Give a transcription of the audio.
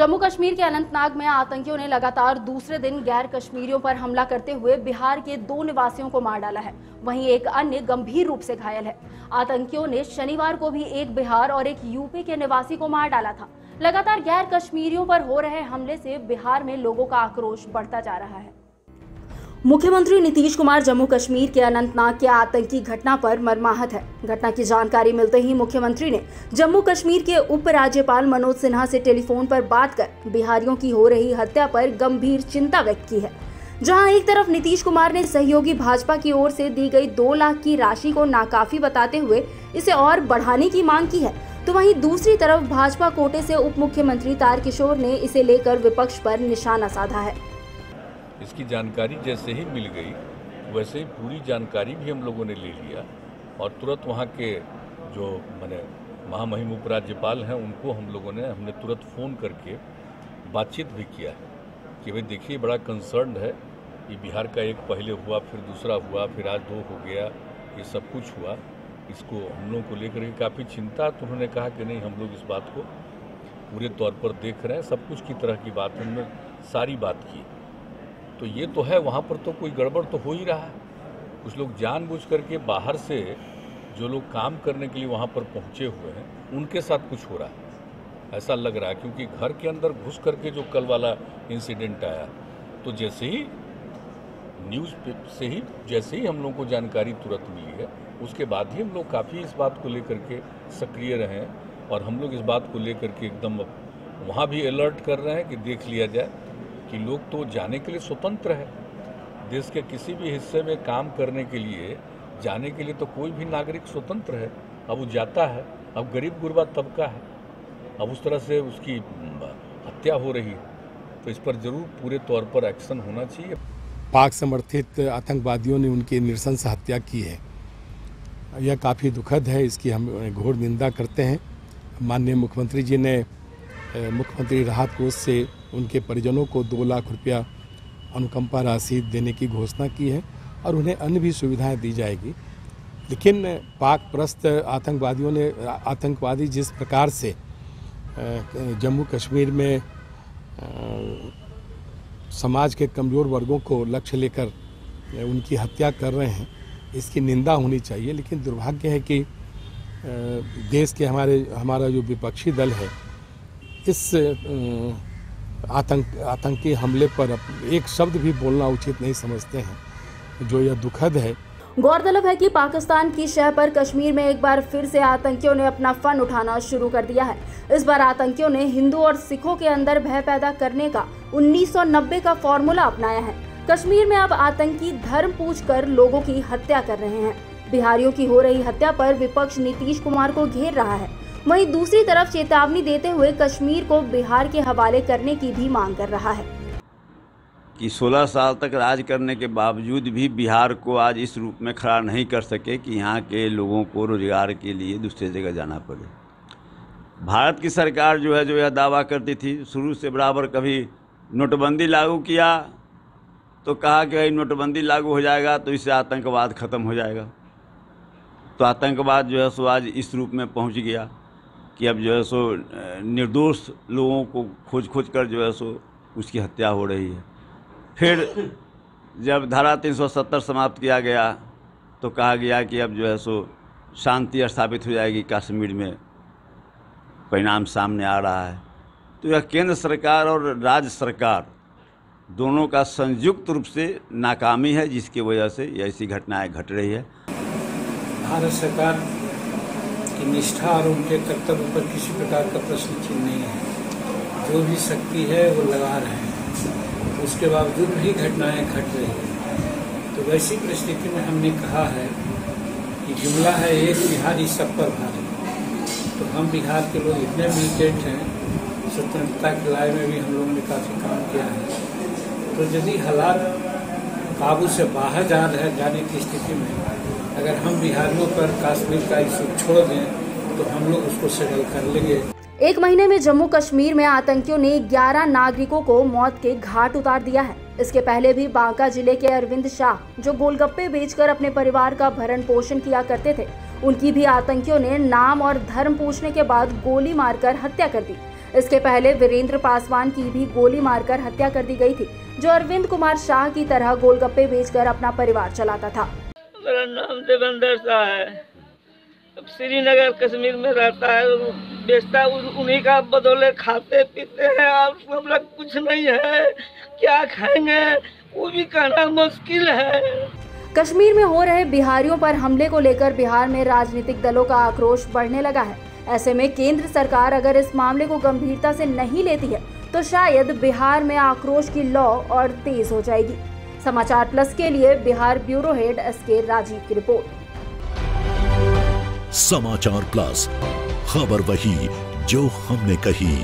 जम्मू कश्मीर के अनंतनाग में आतंकियों ने लगातार दूसरे दिन गैर कश्मीरियों पर हमला करते हुए बिहार के 2 निवासियों को मार डाला है। वहीं एक अन्य गंभीर रूप से घायल है। आतंकियों ने शनिवार को भी एक बिहार और एक यूपी के निवासी को मार डाला था। लगातार गैर कश्मीरियों पर हो रहे हमले से बिहार में लोगों का आक्रोश बढ़ता जा रहा है। मुख्यमंत्री नीतीश कुमार जम्मू कश्मीर के अनंतनाग के आतंकी घटना पर मर्माहत है। घटना की जानकारी मिलते ही मुख्यमंत्री ने जम्मू कश्मीर के उपराज्यपाल मनोज सिन्हा से टेलीफोन पर बात कर बिहारियों की हो रही हत्या पर गंभीर चिंता व्यक्त की है। जहां एक तरफ नीतीश कुमार ने सहयोगी भाजपा की ओर से दी गई 2 लाख की राशि को नाकाफी बताते हुए इसे और बढ़ाने की मांग की है, तो वहीं दूसरी तरफ भाजपा कोटे से उप मुख्यमंत्री तारकिशोर ने इसे लेकर विपक्ष पर निशाना साधा है। इसकी जानकारी जैसे ही मिल गई वैसे ही पूरी जानकारी भी हम लोगों ने ले लिया और तुरंत वहाँ के जो महामहिम उपराज्यपाल हैं उनको हमने तुरंत फ़ोन करके बातचीत भी किया कि भाई देखिए बड़ा कंसर्न है, ये बिहार का एक पहले हुआ, फिर दूसरा हुआ, फिर आज 2 हो गया, ये सब कुछ हुआ, इसको हम लोग को लेकर के काफ़ी चिंता। तो उन्होंने कहा कि नहीं, हम लोग इस बात को पूरे तौर पर देख रहे हैं, सब कुछ की तरह की बात हमने सारी बात की। तो ये तो है, वहाँ पर तो कोई गड़बड़ तो हो ही रहा है। कुछ लोग जानबूझ करके बाहर से जो लोग काम करने के लिए वहाँ पर पहुँचे हुए हैं उनके साथ कुछ हो रहा है, ऐसा लग रहा है। क्योंकि घर के अंदर घुस करके जो कल वाला इंसिडेंट आया, तो जैसे ही न्यूज़ से ही जैसे ही हम लोगों को जानकारी तुरंत मिली है, उसके बाद ही हम लोग काफ़ी इस बात को लेकर के सक्रिय रहे हैं और हम लोग इस बात को लेकर के एकदम वहाँ भी अलर्ट कर रहे हैं कि देख लिया जाए कि लोग तो जाने के लिए स्वतंत्र है। देश के किसी भी हिस्से में काम करने के लिए जाने के लिए तो कोई भी नागरिक स्वतंत्र है। अब वो जाता है, अब गरीब गुरबा तबका है, अब उस तरह से उसकी हत्या हो रही है, तो इस पर जरूर पूरे तौर पर एक्शन होना चाहिए। पाक समर्थित आतंकवादियों ने उनकी नृशंस हत्या की है, यह काफ़ी दुखद है, इसकी हम घोर निंदा करते हैं। माननीय मुख्यमंत्री जी ने मुख्यमंत्री राहत कोष से उनके परिजनों को 2 लाख रुपया अनुकंपा राशि देने की घोषणा की है और उन्हें अन्य भी सुविधाएं दी जाएगी। लेकिन पाक परस्त आतंकवादी जिस प्रकार से जम्मू कश्मीर में समाज के कमज़ोर वर्गों को लक्ष्य लेकर उनकी हत्या कर रहे हैं, इसकी निंदा होनी चाहिए। लेकिन दुर्भाग्य है कि देश के हमारा जो विपक्षी दल है इस आतंकी हमले पर एक शब्द भी बोलना उचित नहीं समझते हैं, जो यह दुखद है। गौरतलब है कि पाकिस्तान की शह पर कश्मीर में एक बार फिर से आतंकियों ने अपना फन उठाना शुरू कर दिया है। इस बार आतंकियों ने हिंदू और सिखों के अंदर भय पैदा करने का 1990 का फॉर्मूला अपनाया है। कश्मीर में अब आतंकी धर्म पूछकर लोगों की हत्या कर रहे हैं। बिहारियों की हो रही हत्या पर विपक्ष नीतीश कुमार को घेर रहा है, वहीं दूसरी तरफ चेतावनी देते हुए कश्मीर को बिहार के हवाले करने की भी मांग कर रहा है कि 16 साल तक राज करने के बावजूद भी बिहार को आज इस रूप में खड़ा नहीं कर सके कि यहाँ के लोगों को रोजगार के लिए दूसरी जगह जाना पड़े। भारत की सरकार जो है, जो यह दावा करती थी शुरू से बराबर, कभी नोटबंदी लागू किया तो कहा कि भाई नोटबंदी लागू हो जाएगा तो इससे आतंकवाद ख़त्म हो जाएगा। तो आतंकवाद जो है सो आज इस रूप में पहुँच गया कि अब जो है सो निर्दोष लोगों को खोज कर जो है सो उसकी हत्या हो रही है। फिर जब धारा 370 समाप्त किया गया तो कहा गया कि अब जो है सो शांति स्थापित हो जाएगी कश्मीर में, परिणाम सामने आ रहा है। तो यह केंद्र सरकार और राज्य सरकार दोनों का संयुक्त रूप से नाकामी है, जिसकी वजह से ऐसी घटनाएं घट रही है। भारत सरकार की निष्ठा और उनके कर्तव्य पर किसी प्रकार का प्रश्न चिन्ह नहीं है। जो भी शक्ति है वो लगा रहे हैं, उसके बावजूद भी घटनाएं घट रही हैं। तो वैसी परिस्थिति में हमने कहा है कि जुमला है एक बिहारी सब पर भारी। तो हम बिहार के लोग इतने मिलिटेंट हैं, स्वतंत्रता की लड़ाई में भी हम लोगों ने काफ़ी काम किया है। तो यदि हालात काबू से बाहर जाने की स्थिति में अगर हम बिहारियों पर कश्मीर का इशू छोड़ दें तो हम लोग उसको सेटल कर लेंगे। एक महीने में जम्मू कश्मीर में आतंकियों ने 11 नागरिकों को मौत के घाट उतार दिया है। इसके पहले भी बांका जिले के अरविंद शाह, जो गोलगप्पे बेचकर अपने परिवार का भरण पोषण किया करते थे, उनकी भी आतंकियों ने नाम और धर्म पूछने के बाद गोली मारकर हत्या कर दी। इसके पहले वीरेंद्र पासवान की भी गोली मारकर हत्या कर दी गई थी, जो अरविंद कुमार शाह की तरह गोलगप्पे बेचकर अपना परिवार चलाता था। मेरा नाम देवेंद्र शाह है, श्रीनगर कश्मीर में रहता है, बेचता उन्हीं का बदौलत खाते पीते हैं और हम लोग कुछ नहीं है, क्या खाएंगे वो भी कहना मुश्किल है। कश्मीर में हो रहे बिहारियों पर हमले को लेकर बिहार में राजनीतिक दलों का आक्रोश बढ़ने लगा है। ऐसे में केंद्र सरकार अगर इस मामले को गंभीरता से नहीं लेती है तो शायद बिहार में आक्रोश की लौ और तेज हो जाएगी। समाचार प्लस के लिए Bihar bureau head SK Rajiv की रिपोर्ट। समाचार प्लस, खबर वही जो हमने कही।